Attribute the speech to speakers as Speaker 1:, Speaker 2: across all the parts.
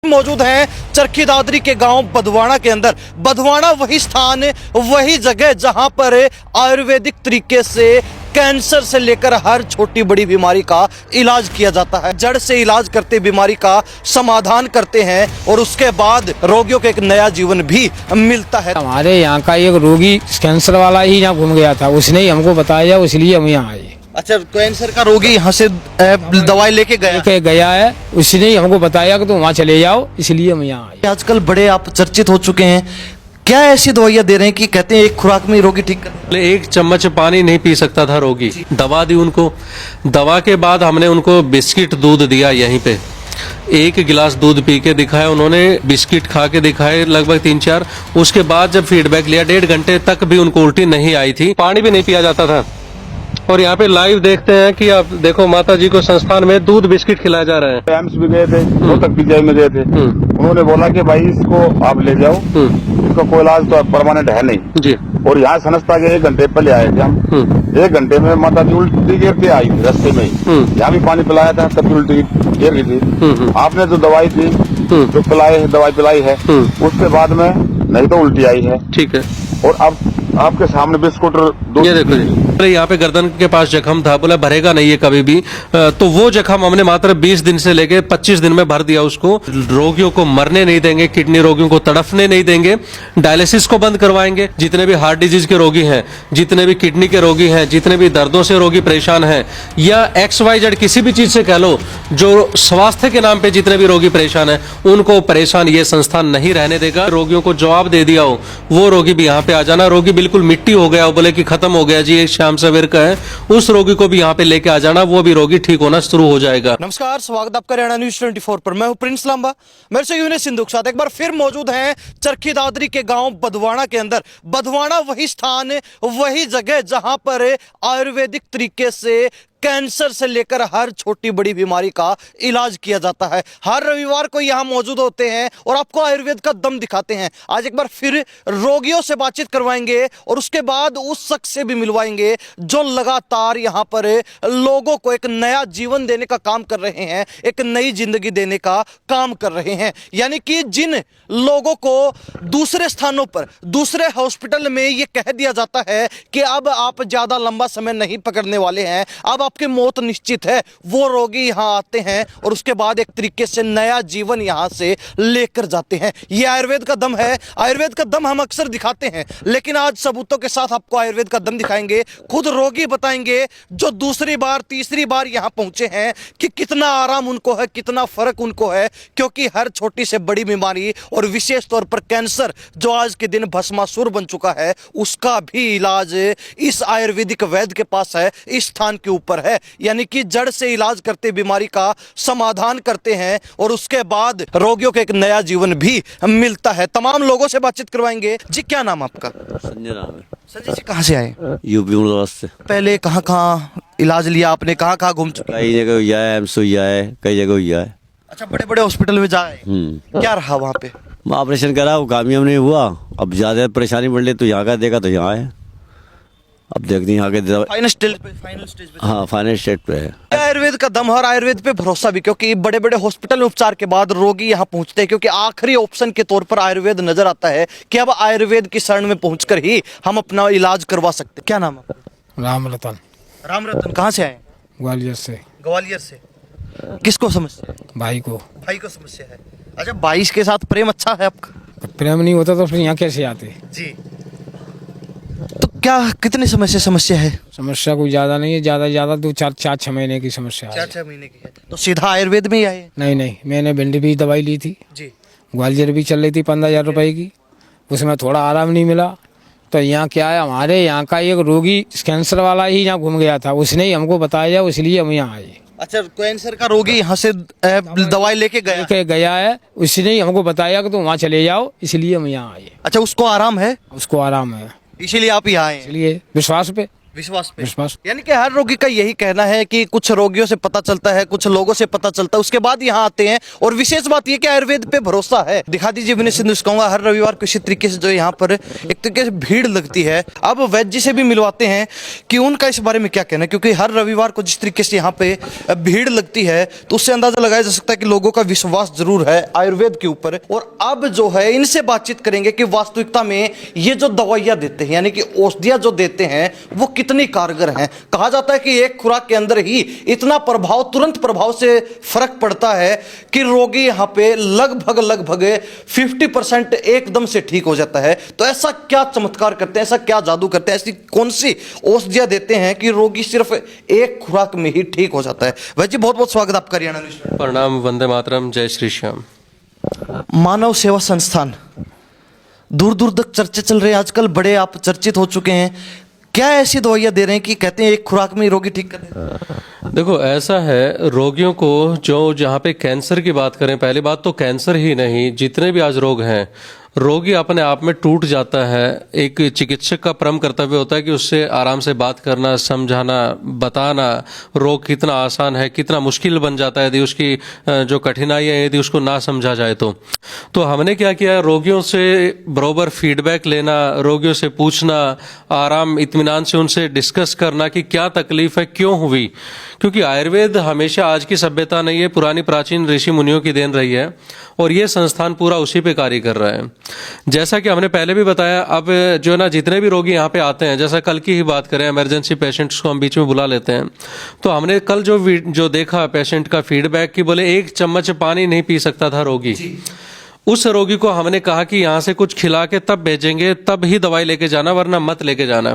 Speaker 1: मौजूद हैं चरखी दादरी के गांव बधवाड़ा के अंदर। बधवाड़ा वही स्थान, वही जगह जहां पर आयुर्वेदिक तरीके से कैंसर से लेकर हर छोटी बड़ी बीमारी का इलाज किया जाता है। जड़ से इलाज करते, बीमारी का समाधान करते हैं और उसके बाद रोगियों को एक नया जीवन भी मिलता है।
Speaker 2: हमारे यहाँ का एक रोगी कैंसर वाला ही यहाँ घूम गया था, उसने ही हमको बताया, इसलिए हम यहाँ आए।
Speaker 1: अच्छा, कैंसर का रोगी यहाँ से दवाई लेके
Speaker 2: गया है, उसने ही हमको बताया कि तुम वहाँ चले जाओ, इसलिए हम यहाँ आए।
Speaker 1: आजकल बड़े आप चर्चित हो चुके हैं, क्या ऐसी दवाइयाँ दे रहे हैं कि कहते हैं एक खुराक में रोगी ठीक कर?
Speaker 3: एक चम्मच पानी नहीं पी सकता था रोगी, दवा दी उनको। दवा के बाद हमने उनको बिस्किट दूध दिया, यहीं पे एक गिलास दूध पी के दिखाया उन्होंने, बिस्किट खा के दिखाए लगभग 3-4। उसके बाद जब फीडबैक लिया 1.5 घंटे तक भी उनको उल्टी नहीं आई थी, पानी भी नहीं पिया जाता था। और यहाँ पे लाइव देखते हैं कि आप देखो माता जी को संस्थान में दूध बिस्किट खिलाया जा रहा है।
Speaker 4: एम्स भी गए थे, रोहतक पीजीआई में गए थे, उन्होंने बोला कि भाई इसको आप ले जाओ, इसका कोई इलाज तो परमानेंट है नहीं
Speaker 3: जी। और
Speaker 4: यहाँ संस्था के 1 घंटे पहले आए थे हम। 1 घंटे में माता जी उल्टी गिर के आई रास्ते में ही, यहाँ भी पानी पिलाया था तब भी उल्टी गिर गई थी। आपने जो दवाई थी, जो दवाई पिलाई है, उसके बाद में नहीं तो उल्टी आई है।
Speaker 3: ठीक है।
Speaker 4: और अब आपके सामने बिस्कुट
Speaker 3: ये देखो जी, यहाँ पे गर्दन के पास जख्म था, बोला भरेगा नहीं है कभी भी, तो वो जख्म हमने मात्र 20 दिन से लेके 25 दिन में भर दिया उसको। रोगियों को मरने नहीं देंगे, किडनी रोगियों को तड़फने नहीं देंगे, डायलिसिस को बंद करवाएंगे। जितने भी हार्ट डिजीज के रोगी हैं, जितने भी किडनी के रोगी हैं, जितने भी दर्दों से रोगी परेशान हैं, या XYZ किसी भी चीज से कह लो, जो स्वास्थ्य के नाम पे जितने भी रोगी परेशान हैं, उनको परेशान ये संस्थान नहीं रहने देगा। रोगियों को जवाब दे दिया हो, वो रोगी भी यहाँ पे आ जाना। रोगी बिल्कुल मिट्टी हो गया हो, बोले कि खत्म हो गया जी, एक श्याम सवेर का है, उस रोगी को भी यहाँ पे लेके आ जाना, वो भी रोगी ठीक होना शुरू हो जाएगा।
Speaker 1: नमस्कार, स्वागत आपका हरियाणा न्यूज 24 पर। मैं हूं प्रिंस लांबा, मेरे से यूनिस सिंधु के साथ एक बार फिर मौजूद हैं चरखी दादरी के गांव बधवाड़ा के अंदर। बधवाड़ा वही स्थान, वही जगह जहां पर आयुर्वेदिक तरीके से कैंसर से लेकर हर छोटी बड़ी बीमारी का इलाज किया जाता है। हर रविवार को यहाँ मौजूद होते हैं और आपको आयुर्वेद का दम दिखाते हैं। आज एक बार फिर रोगियों से बातचीत करवाएंगे और उसके बाद उस शख्स से भी मिलवाएंगे जो लगातार यहाँ पर लोगों को एक नया जीवन देने का काम कर रहे हैं, एक नई जिंदगी देने का काम कर रहे हैं। यानी कि जिन लोगों को दूसरे स्थानों पर, दूसरे हॉस्पिटल में ये कह दिया जाता है कि अब आप ज्यादा लंबा समय नहीं पकड़ने वाले हैं, अब आपकी मौत निश्चित है, वो रोगी यहाँ आते हैं और उसके बाद एक तरीके से नया जीवन यहाँ से लेकर जाते हैं। ये आयुर्वेद का दम है। आयुर्वेद का दम हम अक्सर दिखाते हैं, लेकिन आज सबूतों के साथ आपको आयुर्वेद का दम दिखाएंगे। खुद रोगी बताएंगे जो दूसरी बार तीसरी बार यहाँ पहुंचे हैं कि कितना आराम उनको है, कितना फर्क उनको है, क्योंकि हर छोटी से बड़ी बीमारी और विशेष तौर पर कैंसर जो आज के दिन भस्मासुर बन चुका है, उसका भी इलाज इस आयुर्वेदिक वैद्य के पास है, इस स्थान के ऊपर है। यानी कि जड़ से इलाज करते, बीमारी का समाधान करते हैं और उसके बाद रोगियों को एक नया जीवन भी मिलता है। तमाम लोगों से बातचीत करवाएंगे। जी, क्या नाम आपका?
Speaker 5: संजय नाम है।
Speaker 1: संजय जी, कहाँ से आए?
Speaker 5: यूपी उमराव से।
Speaker 1: पहले कहाँ कहाँ इलाज लिया आपने, कहाँ कहाँ घूम चुके?
Speaker 5: कई जगह हुआ है, एम्स हुआ है, कई जगह हुआ है।
Speaker 1: अच्छा, बड़े बड़े हॉस्पिटल में जाए, क्या रहा वहाँ पे?
Speaker 5: ऑपरेशन करा, वो कामयाब नहीं हुआ। अब ज्यादा परेशानी बढ़ रही तो यहाँ का देखा तो यहाँ है। अब देखते हैं आगे।
Speaker 1: फाइनल स्टेज पे
Speaker 5: हाँ, फाइनल स्टेज पे है।
Speaker 1: आयुर्वेद का दम और आयुर्वेद पे भरोसा भी, क्योंकि बड़े बड़े हॉस्पिटल में उपचार के बाद रोगी यहाँ पहुंचते हैं, क्योंकि आखिरी ऑप्शन के तौर पर आयुर्वेद नजर आता है कि अब आयुर्वेद की शरण में पहुंचकर ही हम अपना इलाज करवा सकते। क्या नाम है?
Speaker 2: राम रतन।
Speaker 1: राम रतन, कहाँ से आए?
Speaker 2: ग्वालियर से।
Speaker 1: ग्वालियर से। किसको समस्या है?
Speaker 2: भाई को।
Speaker 1: भाई को समस्या है। अच्छा, 22 के साथ प्रेम अच्छा है आपका?
Speaker 2: प्रेम नहीं होता तो फिर यहाँ कैसे आते
Speaker 1: जी। तो क्या कितने समय से समस्या है?
Speaker 2: समस्या कोई ज्यादा नहीं है, ज्यादा 2-4-6 महीने की समस्या है।
Speaker 1: 4-6 महीने की है। तो सीधा आयुर्वेद में ही आए?
Speaker 2: नहीं, मैंने भिंडी भी दवाई ली थी
Speaker 1: जी।
Speaker 2: ग्वालियर भी चल रही थी 15,000 रुपए की, उसमें थोड़ा आराम नहीं मिला। तो यहाँ क्या है, हमारे यहाँ का एक रोगी कैंसर वाला ही यहाँ घूम गया था, उसने ही हमको बताया, इसलिए हम यहाँ आए।
Speaker 1: अच्छा, कैंसर का रोगी यहाँ से दवाई लेके
Speaker 2: गया है, उसने ही हमको बताया कि तुम वहाँ चले जाओ, इसलिए हम यहाँ आए।
Speaker 1: अच्छा, उसको आराम है?
Speaker 2: उसको आराम है,
Speaker 1: इसीलिए आप यहाँ आए?
Speaker 2: इसलिए विश्वास पे।
Speaker 1: विश्वास पे।
Speaker 2: विश्वास।
Speaker 1: यानी कि हर रोगी का यही कहना है कि कुछ रोगियों से पता चलता है, कुछ लोगों से पता चलता है, उसके बाद यहाँ आते हैं। और विशेष बात यह कि आयुर्वेद पे भरोसा है। दिखा दीजिए विनय सिंधु, कहूंगा हर रविवार को इसी तरीके से जो यहाँ पर एक तरीके से भीड़ लगती है। अब वैद्य जी से भी मिलवाते हैं कि उनका इस बारे में क्या कहना है, क्योंकि हर रविवार को जिस तरीके से यहाँ पे भीड़ लगती है तो उससे अंदाजा लगाया जा सकता है कि लोगों का विश्वास जरूर है आयुर्वेद के ऊपर। और अब जो है इनसे बातचीत करेंगे कि वास्तविकता में ये जो दवाइयां देते हैं, यानी कि औषधियां जो देते हैं, वो कितनी कारगर हैं। कहा जाता है कि एक खुराक के अंदर ही इतना प्रभाव, तुरंत प्रभाव से फर्क पड़ता है कि रोगी यहाँ पे लगभग 50% एकदम से ठीक हो जाता है। तो ऐसा क्या चमत्कार करते हैं, ऐसा क्या जादू करते हैं, ऐसी कौन सी औषधियां देते हैं कि रोगी सिर्फ एक खुराक में ही ठीक हो जाता है। वैद्य जी बहुत बहुत स्वागत आपका हरियाणा न्यूज़ में।
Speaker 3: प्रणाम, वंदे मातरम, जय श्री श्याम।
Speaker 1: मानव सेवा संस्थान दूर दूर तक चर्चे चल रहे हैं आजकल, बड़े आप चर्चित हो चुके हैं। क्या ऐसी दवाइयां दे रहे हैं कि कहते हैं एक खुराक में ही रोगी ठीक कर दें?
Speaker 3: देखो, ऐसा है, रोगियों को जो जहाँ पे कैंसर की बात करें, पहली बात तो कैंसर ही नहीं, जितने भी आज रोग हैं, रोगी अपने आप में टूट जाता है। एक चिकित्सक का परम कर्तव्य होता है कि उससे आराम से बात करना, समझाना, बताना रोग कितना आसान है, कितना मुश्किल बन जाता है यदि उसकी जो कठिनाइयाँ यदि उसको ना समझा जाए तो हमने क्या किया, रोगियों से बराबर फीडबैक लेना, रोगियों से पूछना, आराम इत्मीनान से उनसे डिस्कस करना कि क्या तकलीफ है, क्यों हुई। क्योंकि आयुर्वेद हमेशा आज की सभ्यता नहीं है, पुरानी प्राचीन ऋषि मुनियों की देन रही है और ये संस्थान पूरा उसी पे कार्य कर रहा है। जैसा कि हमने पहले भी बताया, अब जो है ना, जितने भी रोगी यहाँ पे आते हैं, जैसा कल की ही बात करें, इमरजेंसी पेशेंट्स को हम बीच में बुला लेते हैं, तो हमने कल जो देखा पेशेंट का फीडबैक कि बोले 1 चम्मच पानी नहीं पी सकता था रोगी। उस रोगी को हमने कहा कि यहाँ से कुछ खिला के तब भेजेंगे, तब ही दवाई लेके जाना, वरना मत लेके जाना।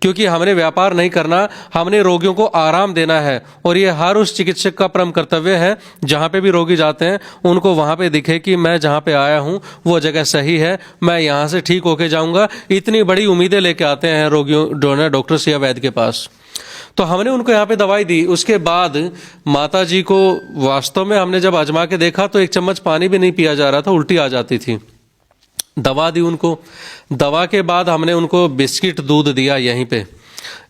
Speaker 3: क्योंकि हमने व्यापार नहीं करना, हमने रोगियों को आराम देना है। और ये हर उस चिकित्सक का परम कर्तव्य है, जहाँ पे भी रोगी जाते हैं उनको वहाँ पे दिखे कि मैं जहाँ पे आया हूँ वो जगह सही है, मैं यहाँ से ठीक होके जाऊँगा। इतनी बड़ी उम्मीदें लेके आते हैं रोगियों डॉक्टर या वैद्य के पास। तो हमने उनको यहाँ पे दवाई दी। उसके बाद माता जी को वास्तव में हमने जब आजमा के देखा तो 1 चम्मच पानी भी नहीं पिया जा रहा था, उल्टी आ जाती थी। दवा दी उनको, दवा के बाद हमने उनको बिस्किट दूध दिया। यहीं पे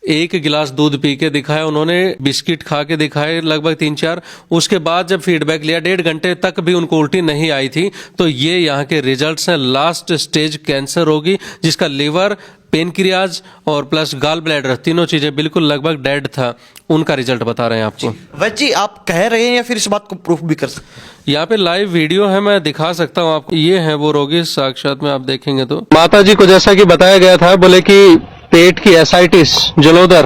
Speaker 3: 1 गिलास दूध पी के दिखाया उन्होंने, बिस्किट खा के दिखाए लगभग 3-4। उसके बाद जब फीडबैक लिया, 1.5 घंटे तक भी उनको उल्टी नहीं आई थी। तो ये यहाँ के रिजल्ट्स हैं। लास्ट स्टेज कैंसर रोगी जिसका लिवर, पेनक्रियाज और प्लस गाल ब्लैडर, तीनों चीजें बिल्कुल लगभग डेड था, उनका रिजल्ट बता रहे हैं आपको।
Speaker 1: वैद्य जी आप कह रहे हैं या फिर इस बात को प्रूफ भी कर सकते?
Speaker 3: यहाँ पे लाइव वीडियो है, मैं दिखा सकता हूँ आपको। ये है वो रोगी साक्षात में, आप देखेंगे तो माता जी को जैसा कि बताया गया था, बोले कि पेट की एसाइटिस, जलोदर,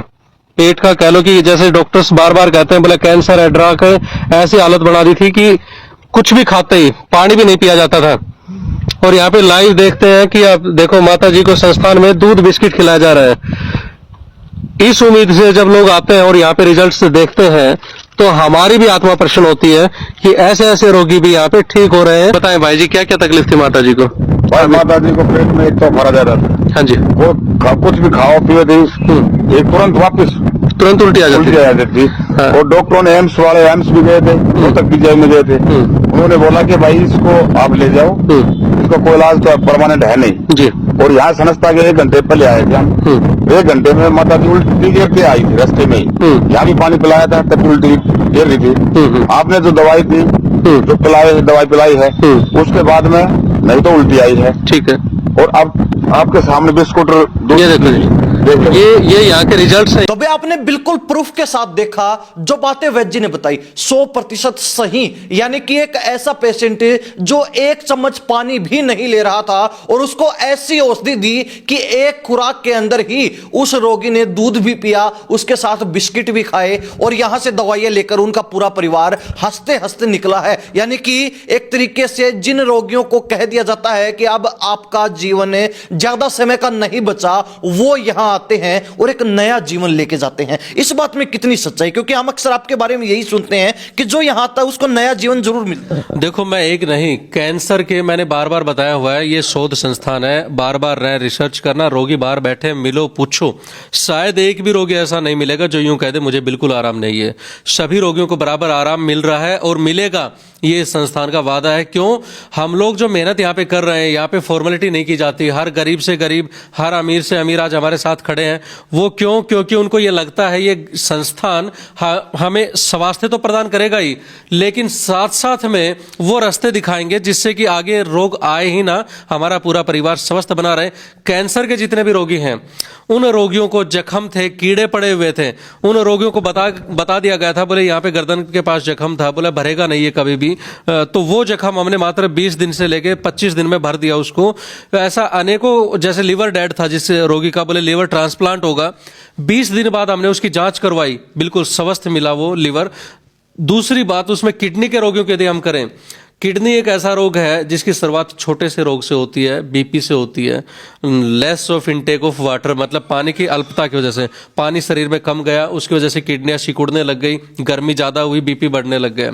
Speaker 3: पेट का कह लो कि जैसे डॉक्टर्स बार बार कहते हैं, बोले कैंसर है, ड्रग है, ऐसी हालत बना दी थी कि कुछ भी खाते ही पानी भी नहीं पिया जाता था। और यहाँ पे लाइव देखते हैं कि आप देखो, माता जी को संस्थान में दूध बिस्किट खिलाया जा रहा है। इस उम्मीद से जब लोग आते हैं और यहाँ पे रिजल्ट्स देखते हैं तो हमारी भी आत्मा प्रसन्न होती है कि ऐसे ऐसे रोगी भी यहाँ पे ठीक हो रहे हैं। बताएं भाई जी, क्या क्या तकलीफ थी माता जी को?
Speaker 4: भाई माता जी को पेट में एक तो भरा जा रहा था।
Speaker 3: हाँ जी।
Speaker 4: वो कुछ भी खाओ पियो दी, एक तुरंत
Speaker 3: उल्टी आ जाती
Speaker 4: थी।
Speaker 3: हाँ।
Speaker 4: और डॉक्टरों ने एम्स भी गए थे, वो तक भी में गए थे। उन्होंने बोला कि भाई इसको आप ले जाओ, इसका कोई इलाज तो परमानेंट है नहीं
Speaker 3: जी।
Speaker 4: और यहाँ संस्था के 1 घंटे पहले आए थे हम। 1 घंटे में माता जी उल्टी गिर के आई थी रास्ते में ही। यहाँ भी पानी पिलाया था तब उल्टी गिर रही थी। आपने जो दवाई दी, जो दवाई पिलाई है, उसके बाद में नहीं तो उल्टी आई है।
Speaker 3: ठीक है।
Speaker 4: और अब आपके सामने बिस्कुट
Speaker 3: ये देखो जी, ये यहाँ के रिजल्ट्स हैं।
Speaker 1: तो भाई आपने बिल्कुल प्रूफ के साथ देखा जो बातें वैद्य जी ने बताई 100% सही। यानी कि एक ऐसा पेशेंट जो 1 चम्मच पानी भी नहीं ले रहा था और उसको ऐसी औषधि दी कि एक खुराक के अंदर ही उस रोगी ने दूध भी पिया, उसके साथ बिस्किट भी खाए और यहां से दवाइयां लेकर उनका पूरा परिवार हंसते हंसते निकला है। यानी कि एक तरीके से जिन रोगियों को कह दिया जाता है कि अब आपका जीवन ज्यादा समय का नहीं बचा, वो यहां आते हैं और एक नया जीवन लेके जाते हैं। इस बात में कितनी सच्चाई, क्योंकि हम अक्सर आपके बारे में यही सुनते हैं कि जो यहां आता है उसको नया जीवन जरूर मिलता है।
Speaker 3: देखो, मैं एक नहीं, कैंसर के मैंने बार बार बताया हुआ है, ये शोध संस्थान है, बार बार रहे रिसर्च करना, रोगी बाहर बैठे मिलो पूछो, शायद एक भी रोगी ऐसा नहीं मिलेगा जो यूं कह दे मुझे बिल्कुल आराम नहीं है। सभी रोगियों को बराबर आराम मिल रहा है और मिलेगा, ये संस्थान का वादा है। क्यों? हम लोग जो मेहनत यहाँ पे कर रहे हैं, यहाँ पे फॉर्मेलिटी नहीं की जाती। हर गरीब से गरीब, हर अमीर से अमीर आज हमारे साथ खड़े हैं। वो क्यों? क्योंकि उनको ये लगता है ये संस्थान हमें स्वास्थ्य तो प्रदान करेगा ही, लेकिन साथ साथ में वो रास्ते दिखाएंगे जिससे कि आगे रोग आए ही ना, हमारा पूरा परिवार स्वस्थ बना रहे। कैंसर के जितने भी रोगी हैं, उन रोगियों को जख्म थे, कीड़े पड़े हुए थे, उन रोगियों को बता दिया गया था, बोले यहाँ पे गर्दन के पास जख्म था, बोले भरेगा नहीं ये कभी भी। तो वो जख्म हमने मात्र 20 दिन से लेके 25 दिन में भर दिया उसको। ऐसा अनेकों, जैसे लिवर डेड था जिस रोगी का, बोले लिवर ट्रांसप्लांट होगा, 20 दिन बाद हमने उसकी जांच करवाई, बिल्कुल स्वस्थ मिला वो लिवर। दूसरी बात, उसमें किडनी के रोगियों की यदि हम करें, किडनी एक ऐसा रोग है जिसकी शुरुआत छोटे से रोग से होती है, बीपी से होती है, less of intake of water, मतलब पानी की अल्पता की वजह से पानी शरीर में कम गया, उसकी वजह से किडनियां सिकुड़ने लग गई, गर्मी ज़्यादा हुई, बीपी बढ़ने लग गया।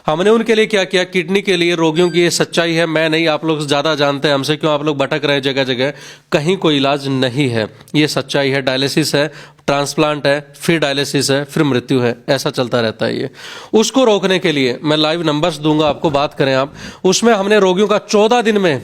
Speaker 3: हमने उनके लिए क्या किया? किडनी के लिए रोगियों की ये सच्चाई है, मैं नहीं, आप लोग ज़्यादा जानते हैं हमसे, क्यों आप लोग भटक रहे हैं जगह जगह, कहीं कोई इलाज नहीं है, ये सच्चाई है। डायलिसिस है, ट्रांसप्लांट है, फिर डायलिसिस है, फिर मृत्यु है, ऐसा चलता रहता है ये। उसको रोकने के लिए मैं लाइव नंबर्स दूंगा आपको, बात करें आप। उसमें हमने रोगियों का 14 दिन में,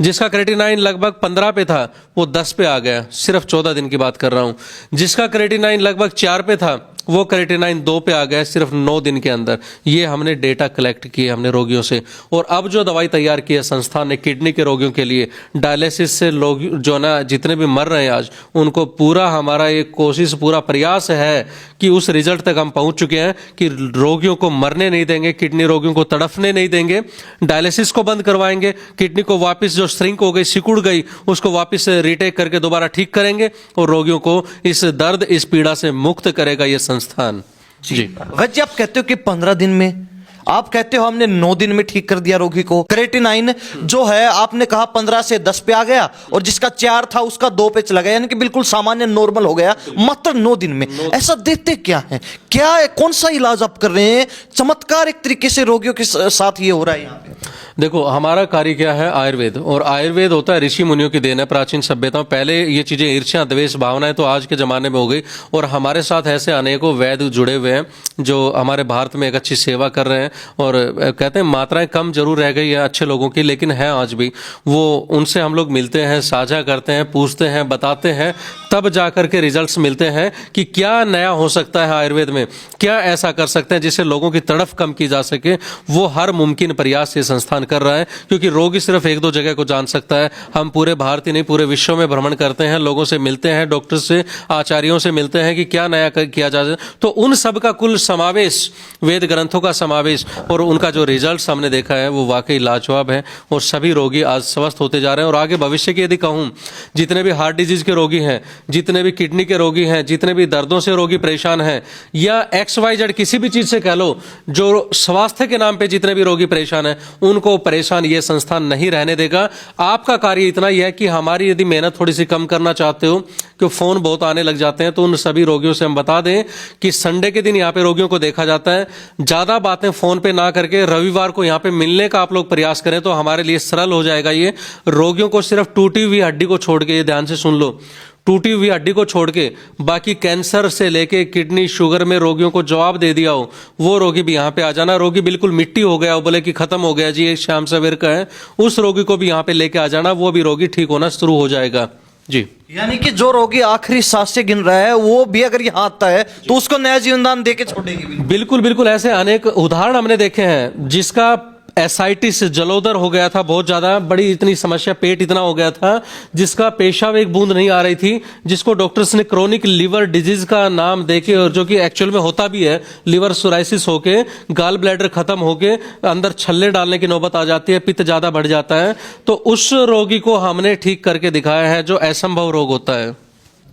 Speaker 3: जिसका क्रेटिनाइन लगभग 15 पे था वो 10 पे आ गया, सिर्फ 14 दिन की बात कर रहा हूं। जिसका क्रेटिनाइन लगभग 4 पे था वो क्रेटिनाइन 2 पे आ गया सिर्फ 9 दिन के अंदर। ये हमने डेटा कलेक्ट किए हमने रोगियों से। और अब जो दवाई तैयार की है संस्थान ने किडनी के रोगियों के लिए, डायलिसिस से लोग जो ना जितने भी मर रहे हैं आज, उनको पूरा हमारा एक कोशिश, पूरा प्रयास है कि उस रिजल्ट तक हम पहुंच चुके हैं कि रोगियों को मरने नहीं देंगे, किडनी रोगियों को तड़फने नहीं देंगे, डायलिसिस को बंद करवाएंगे, किडनी को वापस जो श्रिंक हो गई, सिकुड़ गई, उसको वापस रिटेक करके दोबारा ठीक करेंगे और रोगियों को इस दर्द, इस पीड़ा से मुक्त करेगा ये संस्थान। जी
Speaker 1: वैद्य, आप कहते हो कि 15 दिन में, आप कहते हो हमने 9 दिन में ठीक कर दिया रोगी को। क्रेटिनाइन जो है आपने कहा 15 से 10 पे आ गया, और जिसका 4 था उसका 2 पे चला गया, यानी कि बिल्कुल सामान्य नॉर्मल हो गया मात्र 9 दिन में। ऐसा देते क्या है, क्या है, कौन सा इलाज आप कर रहे हैं? चमत्कार एक तरीके से रोगियों के साथ ये हो रहा है यहाँ पे।
Speaker 3: देखो, हमारा कार्य क्या है? आयुर्वेद। और आयुर्वेद होता है ऋषि मुनियों की देन है, प्राचीन सभ्यताओं। पहले ये चीजें ईर्ष्या, द्वेष, भावनाएं तो आज के जमाने में हो गई, और हमारे साथ ऐसे अनेकों वैद्य जुड़े हुए हैं जो हमारे भारत में एक अच्छी सेवा कर रहे हैं। और कहते हैं मात्राएं कम जरूर रह गई है अच्छे लोगों की, लेकिन है आज भी। वो उनसे हम लोग मिलते हैं, साझा करते हैं, पूछते हैं, बताते हैं, तब जाकर के रिजल्ट्स मिलते हैं कि क्या नया हो सकता है आयुर्वेद में, क्या ऐसा कर सकते हैं जिससे लोगों की तड़फ कम की जा सके। वो हर मुमकिन प्रयास ये संस्थान कर रहा है, क्योंकि रोगी सिर्फ 1-2 जगह को जान सकता है। हम पूरे भारत ही नहीं, पूरे विश्व में भ्रमण करते हैं, लोगों से मिलते हैं, डॉक्टर से, आचार्यों से मिलते हैं कि क्या नया किया जा सकता। तो उन सब का कुल समावेश, वेद ग्रंथों का समावेश, और उनका जो रिजल्ट हमने देखा है वो वाकई लाजवाब है। और सभी रोगी आज स्वस्थ होते जा रहे हैं। और आगे भविष्य की यदि कहूँ, जितने भी हार्ट डिजीज के रोगी हैं, जितने भी किडनी के रोगी हैं, जितने भी दर्दों से रोगी परेशान हैं, या XYZ किसी भी चीज से कह लो, जो स्वास्थ्य के नाम पे जितने भी रोगी परेशान हैं, उनको परेशान ये संस्थान नहीं रहने देगा। आपका कार्य इतना ही है कि हमारी यदि मेहनत थोड़ी सी कम करना चाहते हो, कि फोन बहुत आने लग जाते हैं, तो उन सभी रोगियों से हम बता दें कि संडे के दिन यहाँ पे रोगियों को देखा जाता है। ज्यादा बातें फोन पे ना करके रविवार को यहाँ पे मिलने का आप लोग प्रयास करें तो हमारे लिए सरल हो जाएगा। ये रोगियों को सिर्फ टूटी हुई हड्डी को छोड़ के, ये ध्यान से सुन लो, टूटी हुई हड्डी को छोड़ के बाकी कैंसर से लेके किडनी, शुगर में रोगियों को जवाब दे दिया हो, वो रोगी भी यहाँ पे आ जाना। रोगी बिल्कुल मिट्टी हो गया हो, बोले कि खत्म हो गया जी, ये श्याम सवेर का है, उस रोगी को भी यहाँ पे लेके आ जाना, वो भी रोगी ठीक होना शुरू हो जाएगा। जी,
Speaker 1: यानी कि जो रोगी आखिरी सांस से गिन रहा है, वो भी अगर यहाँ आता है तो उसको नया जीवनदान देके छोड़ेगी।
Speaker 3: बिल्कुल बिल्कुल, ऐसे अनेक उदाहरण हमने देखे हैं। जिसका एसाइटिस, जलोदर हो गया था, बहुत ज्यादा बड़ी इतनी समस्या, पेट इतना हो गया था, जिसका पेशाब एक बूंद नहीं आ रही थी, जिसको डॉक्टर्स ने क्रोनिक लिवर डिजीज का नाम देके, और जो कि एक्चुअल में होता भी है, लिवर सोराइसिस होके, गाल ब्लैडर खत्म होके अंदर छल्ले डालने की नौबत आ जाती है, पित्त ज्यादा बढ़ जाता है, तो उस रोगी को हमने ठीक करके दिखाया है, जो असंभव रोग होता है।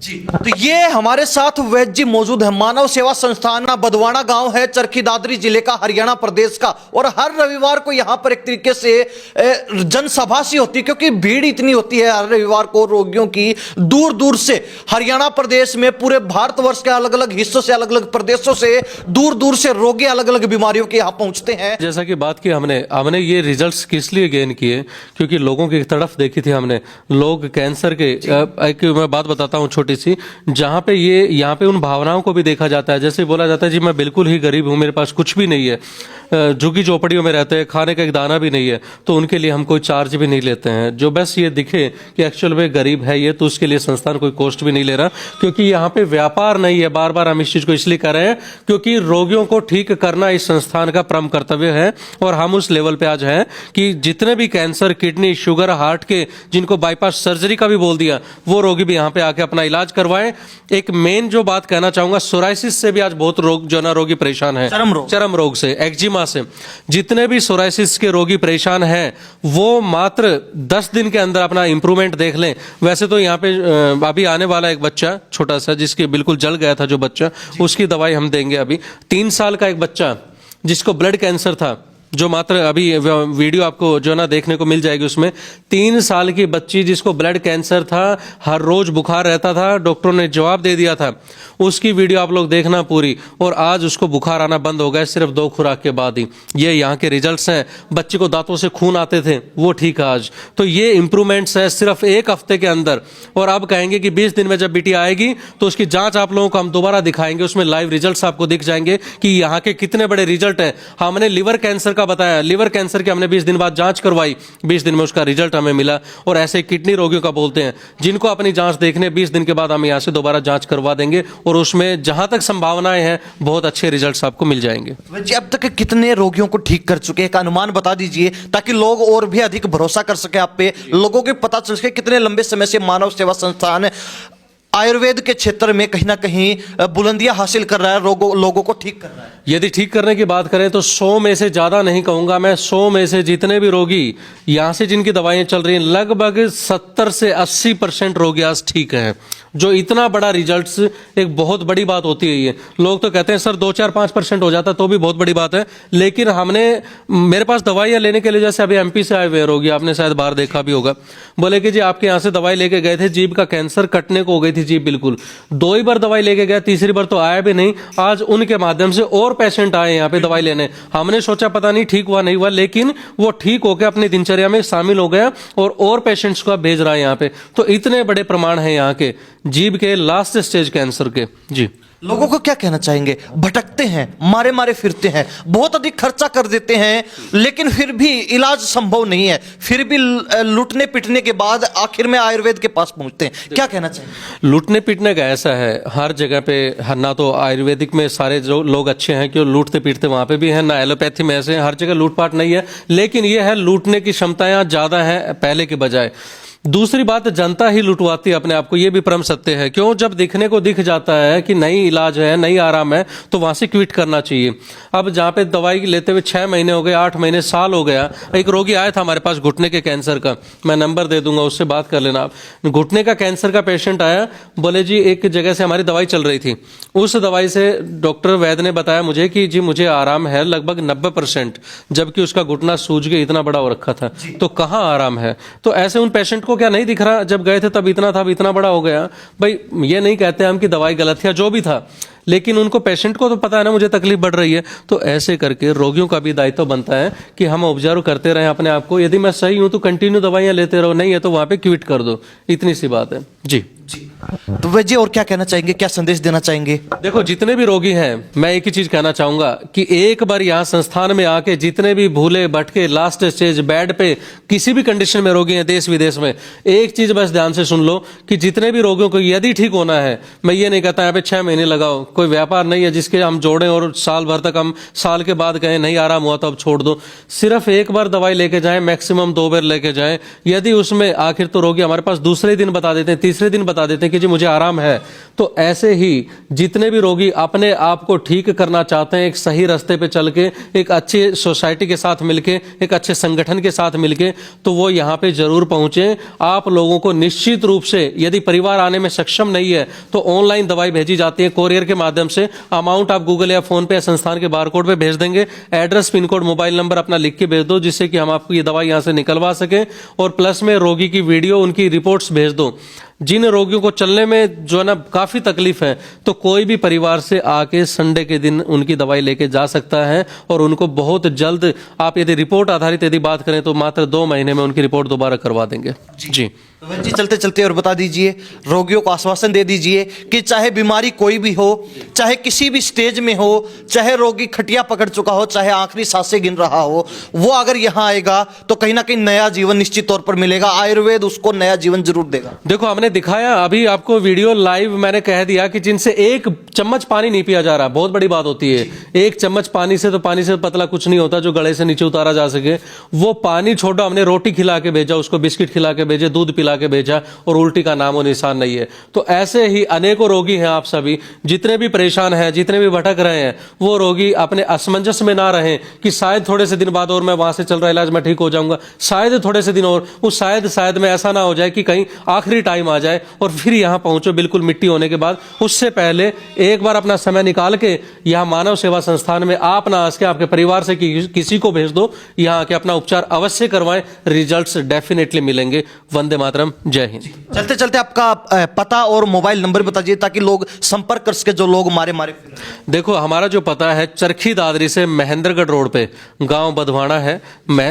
Speaker 1: जी, तो ये हमारे साथ वैद्य जी मौजूद है। मानव सेवा संस्थान बदवाना गांव है, चरखी दादरी जिले का, हरियाणा प्रदेश का। और हर रविवार को यहां पर एक तरीके से जनसभा सी होती है, क्योंकि भीड़ इतनी होती है हर रविवार को रोगियों की, दूर दूर से, हरियाणा प्रदेश में, पूरे भारतवर्ष के अलग अलग हिस्सों से, अलग अलग प्रदेशों से, दूर दूर से रोगी अलग अलग बीमारियों के यहां पहुंचते हैं।
Speaker 3: जैसा कि बात की हमने ये रिजल्ट्स किस लिए गेन किए, क्योंकि लोगों की तरफ देखी थी हमने। लोग कैंसर के, एक मैं बात बताता हूँ, छोटी सी, जहाँ पे ये यहाँ पे उन भावनाओं को भी देखा जाता है। जैसे बोला जाता है जी मैं बिल्कुल ही गरीब हूँ, मेरे पास कुछ भी नहीं है, झुग्गी झोपड़ियों में रहते हैं, खाने का एक दाना भी नहीं है, तो उनके लिए हम कोई चार्ज भी नहीं लेते हैं। जो बस ये दिखे कि एक्चुअल में गरीब है ये, तो उसके लिए संस्थान कोई कॉस्ट भी नहीं ले रहा, क्योंकि यहाँ पे व्यापार नहीं है। बार बार हम इस चीज को इसलिए कर रहे हैं क्योंकि रोगियों को ठीक करना इस संस्थान का परम कर्तव्य है। और हम उस लेवल पे आज हैं कि जितने भी कैंसर, किडनी, शुगर, हार्ट के, जिनको बाईपास सर्जरी का भी बोल दिया, वो रोगी भी यहाँ पे आके अपना इलाज करवाएं। एक मेन जो बात कहना चाहूंगा, सोराइसिस से भी आज बहुत रोग जो ना रोगी परेशान है, चर्म रोग से, एक्जिमा से, जितने भी सोराइसिस के रोगी परेशान हैं वो मात्र 10 दिन के अंदर अपना इंप्रूवमेंट देख लें। वैसे तो यहाँ पे अभी आने वाला एक बच्चा छोटा सा जिसके बिल्कुल जल गया था जो बच्चा, उसकी दवाई हम देंगे। अभी 3 साल का एक बच्चा जिसको ब्लड कैंसर था, जो मात्र अभी वीडियो आपको जो ना देखने को मिल जाएगी, उसमें 3 साल की बच्ची जिसको ब्लड कैंसर था, हर रोज बुखार रहता था, डॉक्टरों ने जवाब दे दिया था, उसकी वीडियो आप लोग देखना पूरी। और आज उसको बुखार आना बंद हो गया सिर्फ 2 खुराक के बाद ही। ये यहाँ के रिजल्ट्स हैं। बच्चे को दांतों से खून आते थे, वो ठीक है आज। तो ये इंप्रूवमेंट्स है सिर्फ 1 हफ्ते के अंदर। और अब कहेंगे कि 20 दिन में जब बेटी आएगी तो उसकी जांच आप लोगों को हम दोबारा दिखाएंगे, उसमें लाइव रिजल्ट्स आपको दिख जाएंगे कि यहाँ के कितने बड़े रिजल्ट हैं। हमने लिवर कैंसर का बताया, लिवर कैंसर की हमने 20 दिन बाद जांच करवाई, 20 दिन में उसका रिजल्ट हमें मिला। और ऐसे किडनी रोगियों का बोलते हैं, जिनको अपनी जांच देखने 20 दिन के बाद हम यहाँ से दोबारा जांच करवा देंगे और उसमें जहां तक संभावनाएं हैं बहुत अच्छे रिजल्ट्स आपको मिल जाएंगे।
Speaker 1: जी, अब तक कितने रोगियों को ठीक कर चुके हैं, एक अनुमान बता दीजिए ताकि लोग और भी अधिक भरोसा कर सके आप पे, लोगों को पता चल सके कितने लंबे समय से मानव सेवा संस्थान आयुर्वेद के क्षेत्र में कहीं ना कहीं बुलंदियां हासिल कर रहा है, लोगों को ठीक कर रहा है।
Speaker 3: यदि ठीक करने की बात करें तो 100 में से ज्यादा नहीं कहूंगा मैं, 100 में से जितने भी रोगी यहां से जिनकी दवाइयां चल रही हैं, लगभग 70 से 80% रोगी आज ठीक है। जो इतना बड़ा रिजल्ट्स एक बहुत बड़ी बात होती है। ये लोग तो कहते हैं सर 2-4-5% हो जाता तो भी बहुत बड़ी बात है, लेकिन हमने, मेरे पास दवाइयां लेने के लिए, जैसे अभी एमपी से आए हुए रोगी, आपने शायद बाहर देखा भी होगा, बोले कि जी आपके यहाँ से दवाई लेके गए थे, जीभ का कैंसर, कटने को हो गई थी जीभ बिल्कुल, 2 ही बार दवाई लेके गया, तीसरी बार तो आया भी नहीं। आज उनके माध्यम से और पेशेंट आए यहाँ पे दवाई लेने। हमने सोचा पता नहीं ठीक हुआ नहीं हुआ, लेकिन वो ठीक होकर अपनी दिनचर्या में शामिल हो गया और पेशेंट्स को भेज रहा है यहाँ पे। तो इतने बड़े प्रमाण हैं यहाँ के जीभ के लास्ट स्टेज कैंसर के। जी,
Speaker 1: लोगों को क्या कहना चाहेंगे? भटकते हैं, मारे मारे फिरते हैं, बहुत अधिक खर्चा कर देते हैं, लेकिन फिर भी इलाज संभव नहीं है, फिर भी लूटने पिटने के बाद आखिर में आयुर्वेद के पास पहुंचते हैं, क्या कहना चाहेंगे?
Speaker 3: लूटने पीटने का ऐसा है हर जगह पे, ना तो आयुर्वेदिक में सारे जो लोग अच्छे हैं कि लूटते पीटते वहां पे भी हैं, ना एलोपैथी में ऐसे, हर जगह लूटपाट नहीं है, लेकिन यह है लूटने की क्षमताएं ज्यादा है पहले के बजाय। दूसरी बात, जनता ही लुटवाती है अपने आप को, ये भी परम सत्य है। क्यों? जब दिखने को दिख जाता है कि नई इलाज है, नई आराम है, तो वहां से क्विट करना चाहिए। अब जहां पे दवाई लेते हुए 6 महीने हो गए, 8 महीने, साल हो गया। एक रोगी आया था हमारे पास घुटने के कैंसर का, मैं नंबर दे दूंगा, उससे बात कर लेना आप। घुटने का कैंसर का पेशेंट आया, बोले जी एक जगह से हमारी दवाई चल रही थी, उस दवाई से डॉक्टर वैद्य ने बताया मुझे कि जी मुझे आराम है लगभग 90%, जबकि उसका घुटना सूज के इतना बड़ा हो रखा था, तो कहाँ आराम है? तो ऐसे उन पेशेंट को क्या नहीं दिख रहा? जब गए थे तब इतना था, अब इतना बड़ा हो गया। भाई ये नहीं कहते हम कि दवाई गलत है, जो भी था, लेकिन उनको पेशेंट को तो पता है ना मुझे तकलीफ बढ़ रही है। तो ऐसे करके रोगियों का भी दायित्व बनता है कि हम ऑब्जर्व करते रहें अपने आप को। यदि मैं सही हूं तो कंटिन्यू दवाइयां लेते रहो, नहीं है तो वहां पे क्विट कर दो, इतनी सी बात है। जी,
Speaker 1: तो वह जी और क्या कहना चाहेंगे, क्या संदेश देना चाहेंगे?
Speaker 3: देखो जितने भी रोगी हैं, मैं एक ही चीज कहना चाहूंगा कि एक बार यहाँ संस्थान में आके जितने भी भूले भटके लास्ट स्टेज बेड पे किसी भी कंडीशन में रोगी हैं देश विदेश में, एक चीज बस ध्यान से सुन लो कि जितने भी रोगियों को यदि ठीक होना है, मैं ये नहीं कहता यहाँ पे 6 महीने लगाओ, कोई व्यापार नहीं है जिसके हम जोड़ें और साल भर तक हम साल के बाद कहें नहीं आराम हुआ तो अब छोड़ दो। सिर्फ एक बार दवाई लेके जाएं, मैक्सिमम 2 बार लेके जाएं। यदि उसमें आखिर तो रोगी हमारे पास दूसरे दिन बता देते हैं, तीसरे दिन बता देते हैं कि जी मुझे आराम है, तो ऐसे ही जितने भी रोगी अपने आप को ठीक करना चाहते हैं, एक सही रास्ते पे चल के, एक अच्छी सोसाइटी के साथ मिलके, एक अच्छे संगठन के साथ मिलके, तो वो यहाँ पे जरूर पहुंचे। आप लोगों को निश्चित रूप से, यदि परिवार आने में सक्षम नहीं है तो ऑनलाइन दवाई भेजी जाती है कोरियर के माध्यम से। अमाउंट आप गूगल या फोन पे या संस्थान के बारकोड पे भेज देंगे, address, pin code, mobile number अपना लिख के भेज दो, जिससे कि हम आपको ये दवाई यहाँ से निकलवा सके। और प्लस में रोगी की वीडियो, उनकी रिपोर्ट्स भेज दो। जिन रोगियों को चलने में जो है ना काफी तकलीफ है, तो कोई भी परिवार से आके संडे के दिन उनकी दवाई लेके जा सकता है और उनको बहुत जल्द, आप यदि रिपोर्ट आधारित यदि बात करें तो मात्र 2 महीने में उनकी रिपोर्ट दोबारा करवा देंगे। जी।
Speaker 1: वैद्य जी चलते चलते और बता दीजिए, रोगियों को आश्वासन दे दीजिए कि चाहे बीमारी कोई भी हो, चाहे किसी भी स्टेज में हो, चाहे रोगी खटिया पकड़ चुका हो, चाहे आखिरी सांसें गिन रहा हो, वो अगर यहाँ आएगा तो कहीं ना कहीं नया जीवन निश्चित तौर पर मिलेगा। आयुर्वेद उसको नया जीवन जरूर देगा।
Speaker 3: देखो हमने दिखाया अभी आपको वीडियो लाइव, मैंने कह दिया कि जिनसे एक चम्मच पानी नहीं पिया जा रहा, बहुत बड़ी बात होती है। एक चम्मच पानी से, तो पानी से पतला कुछ नहीं होता जो गले से नीचे उतारा जा सके। वो पानी छोड़ो, हमने रोटी खिला के भेजा, उसको बिस्किट खिला के भेजे, दूध पिला के भेजा, और उल्टी का नामो निशान नहीं है। तो ऐसे ही अनेकों रोगी हैं। आप सभी जितने भी परेशान हैं, जितने भी भटक रहे हैं, वो रोगी अपने असमंजस में ना रहें कि शायद थोड़े से दिन बाद और मैं वहां से चल रहा इलाज मैं ठीक हो जाऊंगा, शायद थोड़े से दिन और, उस शायद में ऐसा ना हो जाए कि कहीं आखिरी टाइम आ जाए और फिर यहां पहुंचो बिल्कुल मिट्टी होने के बाद। उससे पहले एक बार अपना समय निकाल के यहां मानव सेवा संस्थान में आप ना आके आपके परिवार से किसी को भेज दो, यहां आके अपना उपचार अवश्य करवाएं, रिजल्ट्स डेफिनेटली मिलेंगे। वंदे मातरम, जय हिंद।
Speaker 1: चलते चलते आपका पता और मोबाइल नंबर बताइए ताकि लोग संपर्क कर सके, जो लोग मारे फिर रहे हैं।
Speaker 3: देखो हमारा जो पता है चरखी दादरी से महेंद्रगढ़ रोड पे गांव बधवाना है।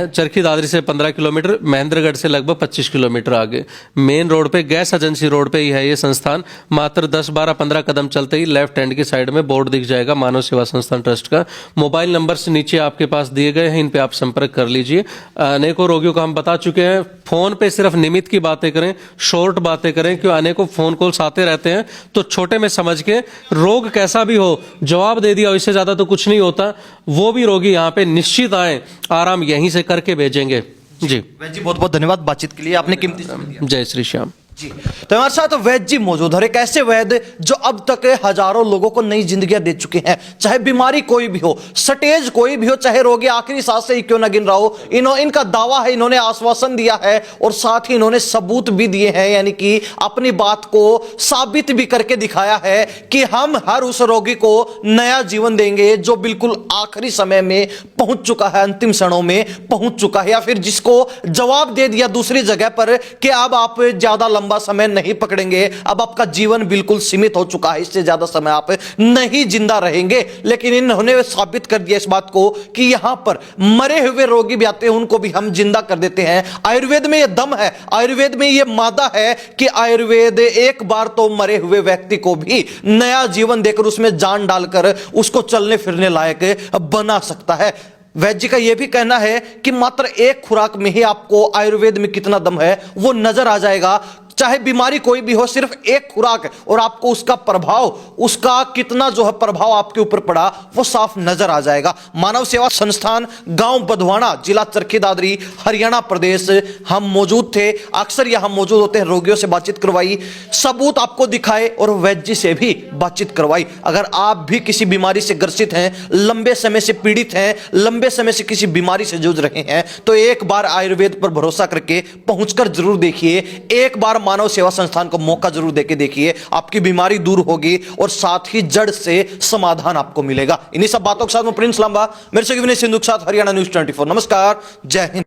Speaker 3: चरखी दादरी से 15 किलोमीटर, महेंद्रगढ़ से लगभग 25 किलोमीटर आगे मेन रोड पे, गैस एजेंसी रोड पे ही है ये संस्थान। मात्र 10, 12, 15 कदम चलते ही लेफ्ट हैंड की साइड में बोर्ड दिख जाएगा मानव सेवा संस्थान ट्रस्ट का। मोबाइल नंबर से नीचे आपके पास दिए गए हैं, इन पे आप संपर्क कर लीजिए। अनेकों रोगियों को हम बता चुके हैं, फोन पे सिर्फ निमित्त की बातें करें, शॉर्ट बातें करें, क्यों अनेकों फोन कॉल्स आते रहते हैं। तो छोटे में समझ के, रोग कैसा भी हो जवाब दे दिया, इससे ज्यादा तो कुछ नहीं होता। वो भी रोगी यहाँ पे निश्चित आए, आराम यहीं से करके भेजेंगे। जी
Speaker 1: वैद्य जी बहुत बहुत धन्यवाद बातचीत के लिए, आपने कीमती समय दिया।
Speaker 3: जय श्री श्याम
Speaker 1: जी। तो हमारे साथ वैद्य जी मौजूद है, एक ऐसे वैद्य जो अब तक हजारों लोगों को नई जिंदगियां दे चुके हैं। चाहे बीमारी कोई भी हो, स्टेज कोई भी हो, चाहे रोगी आखिरी सांस से ही क्यों ना गिन रहा हो, इनका दावा है, इन्होंने आश्वासन दिया है और साथ ही इन्होंने सबूत भी दिए हैं, यानी कि अपनी बात को साबित भी करके दिखाया है कि हम हर उस रोगी को नया जीवन देंगे जो बिल्कुल आखिरी समय में पहुंच चुका है, अंतिम क्षणों में पहुंच चुका है, या फिर जिसको जवाब दे दिया दूसरी जगह पर कि अब आप ज्यादा लंबा समय नहीं पकड़ेंगे, अब आपका जीवन बिल्कुल सीमित हो चुका है, इससे ज्यादा समय आप नहीं जिंदा रहेंगे। लेकिन इन्होंने साबित कर दिया इस बात को कि यहां पर मरे हुए रोगी भी आते हैं, उनको भी हम जिंदा कर देते हैं। आयुर्वेद में यह दम है, आयुर्वेद में यह मादा है कि आयुर्वेद एक बार तो मरे हुए व्यक्ति को भी नया जीवन देकर, उसमें जान डालकर उसको चलने फिरने लायक बना सकता है। वैद्य जी का यह भी कहना है कि मात्र एक खुराक में ही आपको आयुर्वेद में कितना दम है वो नजर आ जाएगा। चाहे बीमारी कोई भी हो, सिर्फ एक खुराक और आपको उसका प्रभाव, उसका कितना जो है प्रभाव आपके ऊपर पड़ा वो साफ नजर आ जाएगा। मानव सेवा संस्थान गांव बधवाना, जिला चरखी दादरी, हरियाणा प्रदेश हम मौजूद थे। अक्सर यहां मौजूद होते हैं, रोगियों से बातचीत करवाई, सबूत आपको दिखाए और वैद्य जी से भी बातचीत करवाई। अगर आप भी किसी बीमारी से ग्रसित हैं, लंबे समय से पीड़ित हैं, लंबे समय से किसी बीमारी से जूझ रहे हैं, तो एक बार आयुर्वेद पर भरोसा करके पहुंचकर जरूर देखिए। एक बार मानव सेवा संस्थान को मौका जरूर देके देखिए, आपकी बीमारी दूर होगी और साथ ही जड़ से समाधान आपको मिलेगा। इन्हीं सब बातों के साथ मैं प्रिंस लांबा, मेरे से विनय सिंधु के साथ हरियाणा न्यूज़ 24। नमस्कार, जय हिंद।